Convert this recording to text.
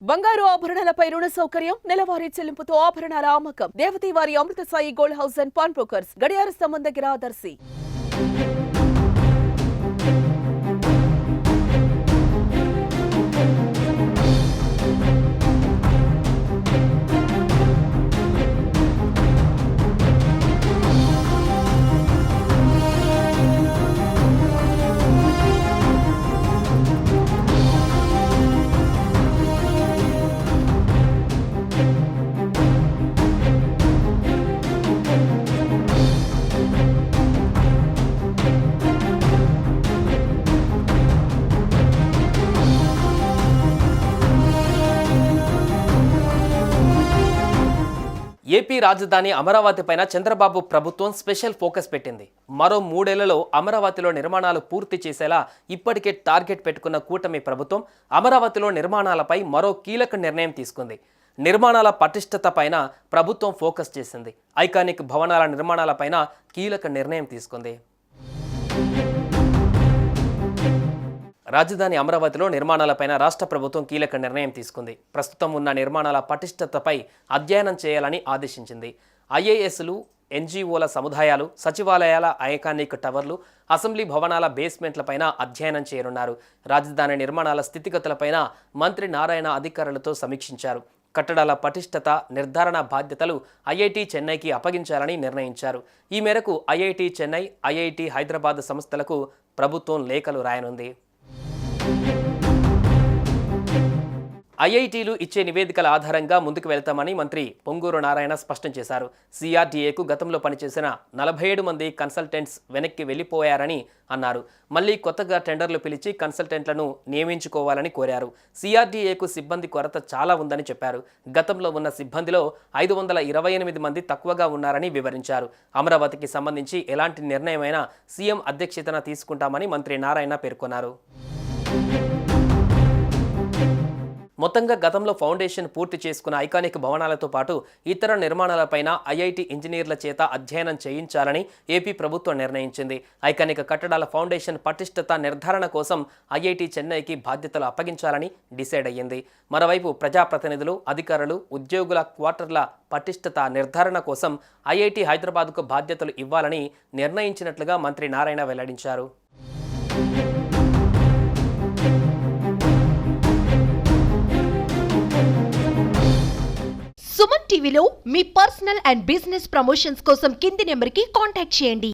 బంగారు ఆభరణాలపై రుణ సౌకర్యం, నెలవారీ చెల్లింపుతో ఆభరణాల అమ్మకం. దేవతి వారి Amrutha Sai gold house and pawn brokers, గడియార స్తంభం దగ్గర దర్శి. ఏపీ రాజధాని అమరావతి పైన చంద్రబాబు ప్రభుత్వం స్పెషల్ ఫోకస్ పెట్టింది. మరో 3 ఏళ్లలో అమరావతిలో నిర్మాణాలు పూర్తి చేసేలా ఇప్పటికే టార్గెట్ పెట్టుకున్న కూటమి ప్రభుత్వం అమరావతిలో నిర్మాణాలపై మరో కీలక నిర్ణయం తీసుకుంది. నిర్మాణాల పటిష్టత పైన ప్రభుత్వం ఫోకస్ చేసింది. ఐకానిక్ భవనాల నిర్మాణాలపైన కీలక నిర్ణయం తీసుకుంది. రాజధాని అమరావతిలో నిర్మాణాలపైన రాష్ట్ర ప్రభుత్వం కీలక నిర్ణయం తీసుకుంది. ప్రస్తుతం ఉన్న నిర్మాణాల పటిష్టతపై అధ్యయనం చేయాలని ఆదేశించింది. ఐఏఎస్లు, ఎన్జీఓల సముదాయాలు, సచివాలయాల ఐకానిక్ టవర్లు, అసెంబ్లీ భవనాల బేస్మెంట్లపైన అధ్యయనం చేయనున్నారు. రాజధాని నిర్మాణాల స్థితిగతులపైన మంత్రి నారాయణ అధికారులతో సమీక్షించారు. కట్టడాల పటిష్టత నిర్ధారణ బాధ్యతలు ఐఐటి చెన్నైకి అప్పగించాలని నిర్ణయించారు. ఈ మేరకు ఐఐటి చెన్నై, ఐఐటి హైదరాబాద్ సంస్థలకు ప్రభుత్వం లేఖలు రాయనుంది. ఐఐటీలు ఇచ్చే నివేదికల ఆధారంగా ముందుకు వెళ్తామని మంత్రి పొంగూరు నారాయణ స్పష్టం చేశారు. సిఆర్డీఏకు గతంలో పనిచేసిన 47 మంది కన్సల్టెంట్స్ వెనక్కి వెళ్లిపోయారని అన్నారు. మళ్లీ కొత్తగా టెండర్లు పిలిచి కన్సల్టెంట్లను నియమించుకోవాలని కోరారు. సిఆర్డీఏకు సిబ్బంది కొరత చాలా ఉందని చెప్పారు. గతంలో ఉన్న సిబ్బందిలో 528 మంది తక్కువగా ఉన్నారని వివరించారు. అమరావతికి సంబంధించి ఎలాంటి నిర్ణయమైనా సీఎం అధ్యక్షతన తీసుకుంటామని మంత్రి నారాయణ పేర్కొన్నారు. మొత్తంగా గతంలో ఫౌండేషన్ పూర్తి చేసుకున్న ఐకానిక్ భవనాలతో పాటు ఇతర నిర్మాణాలపైన ఐఐటి ఇంజనీర్ల చేత అధ్యయనం చేయించాలని ఏపీ ప్రభుత్వం నిర్ణయించింది. ఐకానిక్ కట్టడాల ఫౌండేషన్ పటిష్టత నిర్ధారణ కోసం ఐఐటి చెన్నైకి బాధ్యతలు అప్పగించాలని డిసైడ్ అయ్యింది. మరోవైపు ప్రజాప్రతినిధులు, అధికారులు, ఉద్యోగుల క్వార్టర్ల పటిష్టత నిర్ధారణ కోసం ఐఐటి హైదరాబాద్కు బాధ్యతలు ఇవ్వాలని నిర్ణయించినట్లుగా మంత్రి నారాయణ వెల్లడించారు. సుమన్ టీవీలో మీ పర్సనల్ అండ్ బిజినెస్ ప్రమోషన్స్ కోసం కింది నెంబర్కి కాంటాక్ట్ చేయండి.